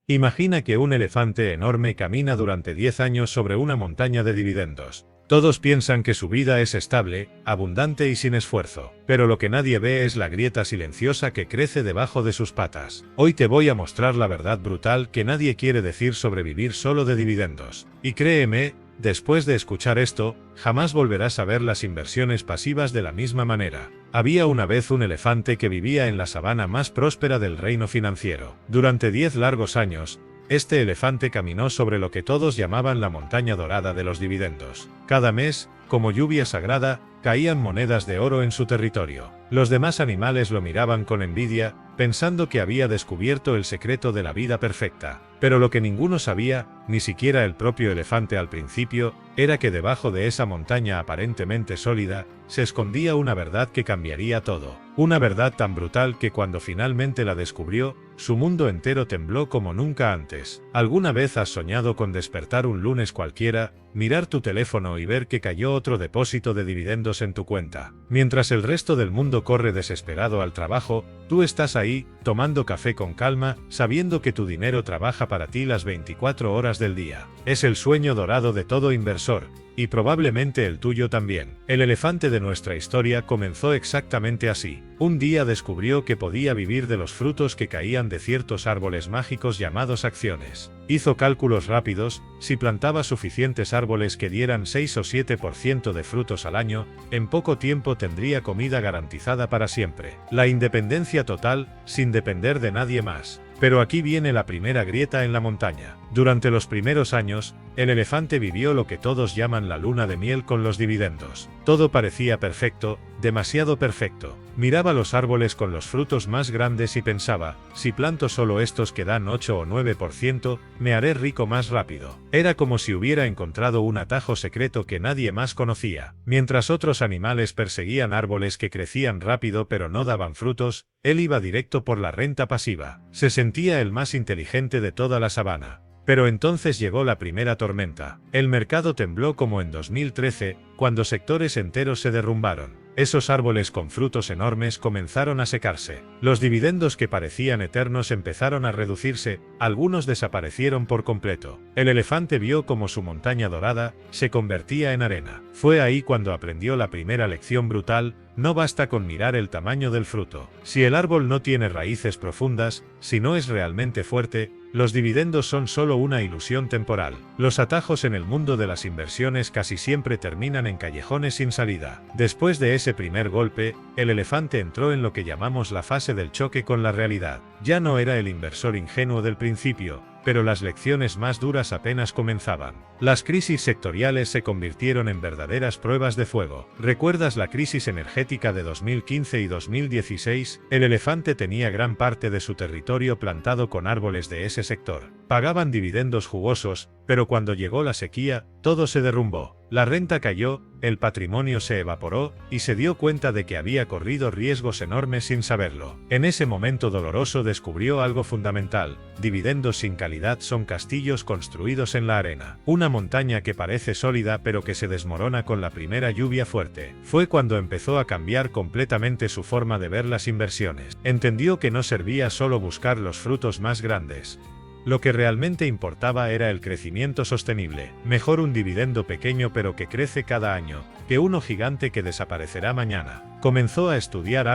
Imagina que un elefante enorme camina durante 10 años sobre una montaña de dividendos. Todos piensan que su vida es estable, abundante y sin esfuerzo, pero lo que nadie ve es la grieta silenciosa que crece debajo de sus patas. Hoy te voy a mostrar la verdad brutal que nadie quiere decir sobre vivir solo de dividendos. Y créeme, después de escuchar esto, jamás volverás a ver las inversiones pasivas de la misma manera. Había una vez un elefante que vivía en la sabana más próspera del reino financiero. Durante 10 largos años, este elefante caminó sobre lo que todos llamaban la montaña dorada de los dividendos. Cada mes, como lluvia sagrada, caían monedas de oro en su territorio. Los demás animales lo miraban con envidia, pensando que había descubierto el secreto de la vida perfecta. Pero lo que ninguno sabía, ni siquiera el propio elefante al principio, era que debajo de esa montaña aparentemente sólida, se escondía una verdad que cambiaría todo. Una verdad tan brutal que cuando finalmente la descubrió, su mundo entero tembló como nunca antes. ¿Alguna vez has soñado con despertar un lunes cualquiera, mirar tu teléfono y ver que cayó otro depósito de dividendos en tu cuenta? Mientras el resto del mundo corre desesperado al trabajo, tú estás ahí, tomando café con calma, sabiendo que tu dinero trabaja para ti las 24 horas del día. Es el sueño dorado de todo inversor, y probablemente el tuyo también. El elefante de nuestra historia comenzó exactamente así. Un día descubrió que podía vivir de los frutos que caían de ciertos árboles mágicos llamados acciones. Hizo cálculos rápidos: si plantaba suficientes árboles que dieran 6 o 7% de frutos al año, en poco tiempo tendría comida garantizada para siempre. La independencia total, sin depender de nadie más. Pero aquí viene la primera grieta en la montaña. Durante los primeros años, el elefante vivió lo que todos llaman la luna de miel con los dividendos. Todo parecía perfecto, demasiado perfecto. Miraba los árboles con los frutos más grandes y pensaba: si planto solo estos que dan 8 o 9%, me haré rico más rápido. Era como si hubiera encontrado un atajo secreto que nadie más conocía. Mientras otros animales perseguían árboles que crecían rápido pero no daban frutos, él iba directo por la renta pasiva. Se sentía el más inteligente de toda la sabana. Pero entonces llegó la primera tormenta. El mercado tembló como en 2013, cuando sectores enteros se derrumbaron. Esos árboles con frutos enormes comenzaron a secarse. Los dividendos que parecían eternos empezaron a reducirse, algunos desaparecieron por completo. El elefante vio como su montaña dorada se convertía en arena. Fue ahí cuando aprendió la primera lección brutal: no basta con mirar el tamaño del fruto. Si el árbol no tiene raíces profundas, si no es realmente fuerte, los dividendos son solo una ilusión temporal. Los atajos en el mundo de las inversiones casi siempre terminan en callejones sin salida. Después de ese primer golpe, el elefante entró en lo que llamamos la fase del choque con la realidad. Ya no era el inversor ingenuo del principio, pero las lecciones más duras apenas comenzaban. Las crisis sectoriales se convirtieron en verdaderas pruebas de fuego. ¿Recuerdas la crisis energética de 2015 y 2016? El elefante tenía gran parte de su territorio plantado con árboles de ese sector. Pagaban dividendos jugosos, pero cuando llegó la sequía, todo se derrumbó. La renta cayó, el patrimonio se evaporó, y se dio cuenta de que había corrido riesgos enormes sin saberlo. En ese momento doloroso descubrió algo fundamental: dividendos sin calidad son castillos construidos en la arena. Una montaña que parece sólida pero que se desmorona con la primera lluvia fuerte. Fue cuando empezó a cambiar completamente su forma de ver las inversiones. Entendió que no servía solo buscar los frutos más grandes. Lo que realmente importaba era el crecimiento sostenible. Mejor un dividendo pequeño pero que crece cada año, que uno gigante que desaparecerá mañana. Comenzó a estudiar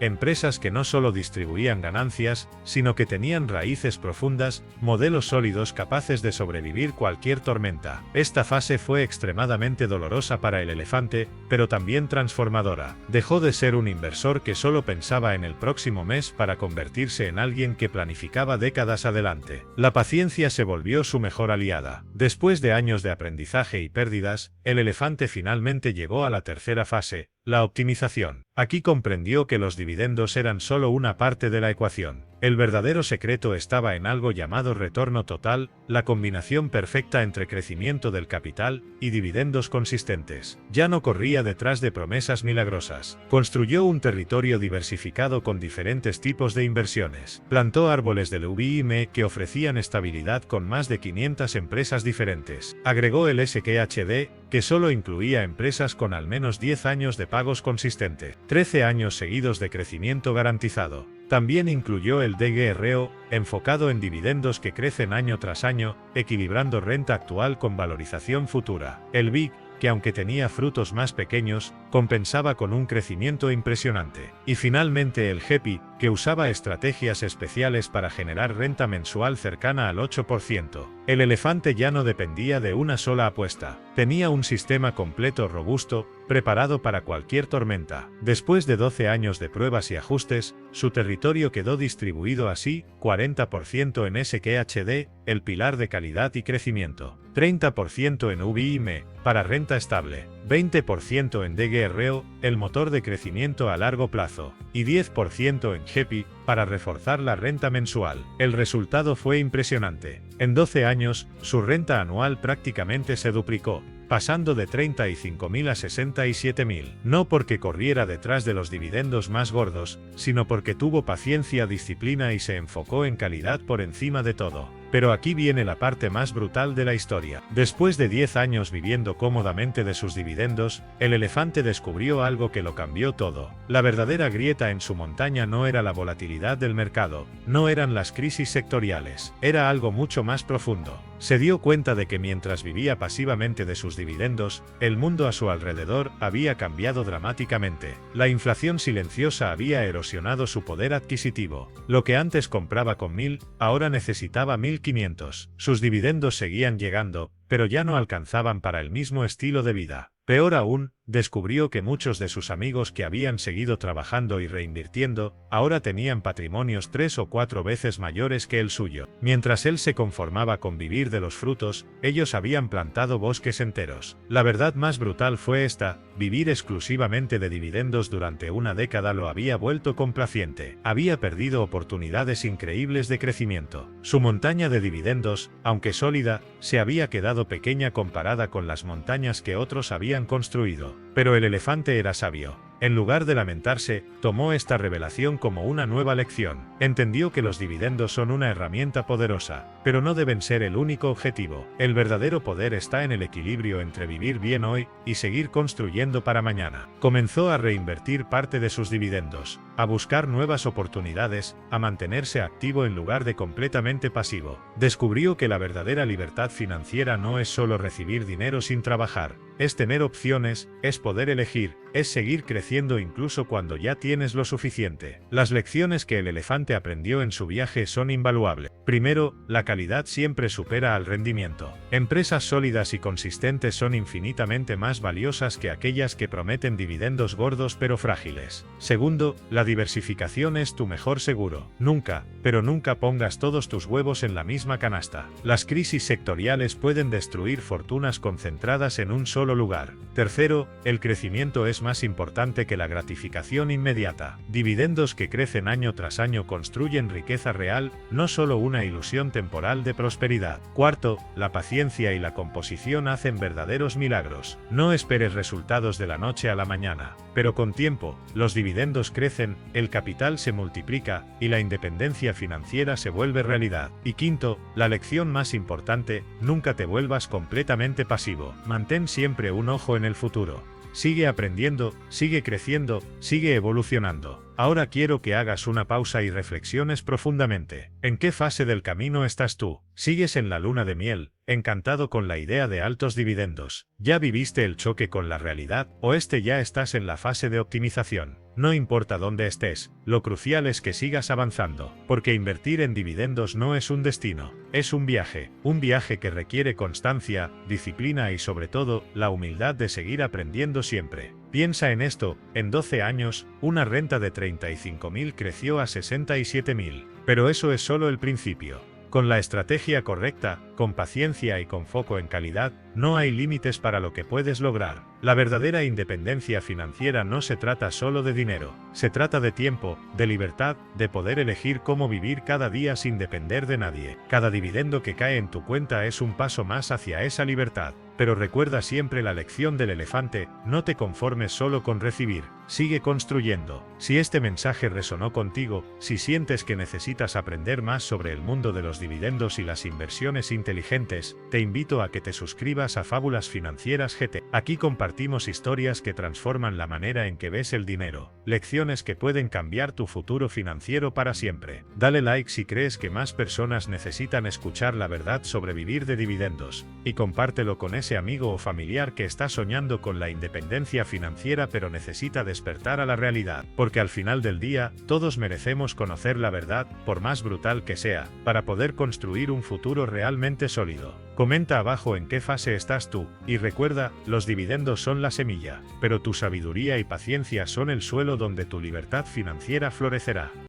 empresas que no solo distribuían ganancias, sino que tenían raíces profundas, modelos sólidos capaces de sobrevivir cualquier tormenta. Esta fase fue extremadamente dolorosa para el elefante, pero también transformadora. Dejó de ser un inversor que solo pensaba en el próximo mes para convertirse en alguien que planificaba décadas adelante. La paciencia se volvió su mejor aliada. Después de años de aprendizaje y pérdidas, el elefante finalmente llegó a la tercera fase: la optimización. Aquí comprendió que los dividendos eran solo una parte de la ecuación. El verdadero secreto estaba en algo llamado retorno total, la combinación perfecta entre crecimiento del capital y dividendos consistentes. Ya no corría detrás de promesas milagrosas. Construyó un territorio diversificado con diferentes tipos de inversiones. Plantó árboles del UVM que ofrecían estabilidad con más de 500 empresas diferentes. Agregó el SQHD, que solo incluía empresas con al menos 10 años de pagos consistentes. 13 años seguidos de crecimiento garantizado. También incluyó el DGRO, enfocado en dividendos que crecen año tras año, equilibrando renta actual con valorización futura. El BIG, que aunque tenía frutos más pequeños, compensaba con un crecimiento impresionante. Y finalmente el GEPI, que usaba estrategias especiales para generar renta mensual cercana al 8%. El elefante ya no dependía de una sola apuesta. Tenía un sistema completo robusto, preparado para cualquier tormenta. Después de 12 años de pruebas y ajustes, su territorio quedó distribuido así: 40% en SQHD, el pilar de calidad y crecimiento, 30% en VIM, para renta estable, 20% en DGRO, el motor de crecimiento a largo plazo, y 10% en GEPI, para reforzar la renta mensual. El resultado fue impresionante. En 12 años, su renta anual prácticamente se duplicó, pasando de 35.000 a 67.000. No porque corriera detrás de los dividendos más gordos, sino porque tuvo paciencia, disciplina y se enfocó en calidad por encima de todo. Pero aquí viene la parte más brutal de la historia. Después de 10 años viviendo cómodamente de sus dividendos, el elefante descubrió algo que lo cambió todo. La verdadera grieta en su montaña no era la volatilidad del mercado, no eran las crisis sectoriales, era algo mucho más profundo. Se dio cuenta de que mientras vivía pasivamente de sus dividendos, el mundo a su alrededor había cambiado dramáticamente. La inflación silenciosa había erosionado su poder adquisitivo. Lo que antes compraba con 1.000, ahora necesitaba 1.500. Sus dividendos seguían llegando, pero ya no alcanzaban para el mismo estilo de vida. Peor aún, descubrió que muchos de sus amigos que habían seguido trabajando y reinvirtiendo, ahora tenían patrimonios 3 o 4 veces mayores que el suyo. Mientras él se conformaba con vivir de los frutos, ellos habían plantado bosques enteros. La verdad más brutal fue esta: vivir exclusivamente de dividendos durante una década lo había vuelto complaciente. Había perdido oportunidades increíbles de crecimiento. Su montaña de dividendos, aunque sólida, se había quedado pequeña comparada con las montañas que otros habían construido. Pero el elefante era sabio. En lugar de lamentarse, tomó esta revelación como una nueva lección. Entendió que los dividendos son una herramienta poderosa, pero no deben ser el único objetivo. El verdadero poder está en el equilibrio entre vivir bien hoy y seguir construyendo para mañana. Comenzó a reinvertir parte de sus dividendos, a buscar nuevas oportunidades, a mantenerse activo en lugar de completamente pasivo. Descubrió que la verdadera libertad financiera no es solo recibir dinero sin trabajar, es tener opciones, es poder elegir, es seguir creciendo incluso cuando ya tienes lo suficiente. Las lecciones que el elefante aprendió en su viaje son invaluables. Primero, la calidad siempre supera al rendimiento. Empresas sólidas y consistentes son infinitamente más valiosas que aquellas que prometen dividendos gordos pero frágiles. Segundo, la diversificación es tu mejor seguro. Nunca, pero nunca pongas todos tus huevos en la misma canasta. Las crisis sectoriales pueden destruir fortunas concentradas en un solo lugar. Tercero, el crecimiento es más importante que la gratificación inmediata. Dividendos que crecen año tras año construyen riqueza real, no solo una ilusión temporal de prosperidad. Cuarto, la paciencia y la composición hacen verdaderos milagros. No esperes resultados de la noche a la mañana, pero con tiempo, los dividendos crecen, el capital se multiplica y la independencia financiera se vuelve realidad. Y quinto, la lección más importante: nunca te vuelvas completamente pasivo. Mantén siempre un ojo en el futuro. Sigue aprendiendo, sigue creciendo, sigue evolucionando. Ahora quiero que hagas una pausa y reflexiones profundamente. ¿En qué fase del camino estás tú? ¿Sigues en la luna de miel, encantado con la idea de altos dividendos? ¿Ya viviste el choque con la realidad, o ya estás en la fase de optimización? No importa dónde estés, lo crucial es que sigas avanzando, porque invertir en dividendos no es un destino, es un viaje que requiere constancia, disciplina y sobre todo, la humildad de seguir aprendiendo siempre. Piensa en esto: en 12 años, una renta de 35.000 creció a 67.000. Pero eso es solo el principio. Con la estrategia correcta, con paciencia y con foco en calidad, no hay límites para lo que puedes lograr. La verdadera independencia financiera no se trata solo de dinero, se trata de tiempo, de libertad, de poder elegir cómo vivir cada día sin depender de nadie. Cada dividendo que cae en tu cuenta es un paso más hacia esa libertad. Pero recuerda siempre la lección del elefante, no te conformes solo con recibir, sigue construyendo. Si este mensaje resonó contigo, si sientes que necesitas aprender más sobre el mundo de los dividendos y las inversiones inteligentes, te invito a que te suscribas a Fábulas Financieras GT. Aquí compartimos historias que transforman la manera en que ves el dinero, lecciones que pueden cambiar tu futuro financiero para siempre. Dale like si crees que más personas necesitan escuchar la verdad sobre vivir de dividendos, y compártelo con ese amigo o familiar que está soñando con la independencia financiera pero necesita despertar a la realidad, porque al final del día, todos merecemos conocer la verdad, por más brutal que sea, para poder construir un futuro realmente sólido. Comenta abajo en qué fase estás tú, y recuerda, los dividendos son la semilla, pero tu sabiduría y paciencia son el suelo donde tu libertad financiera florecerá.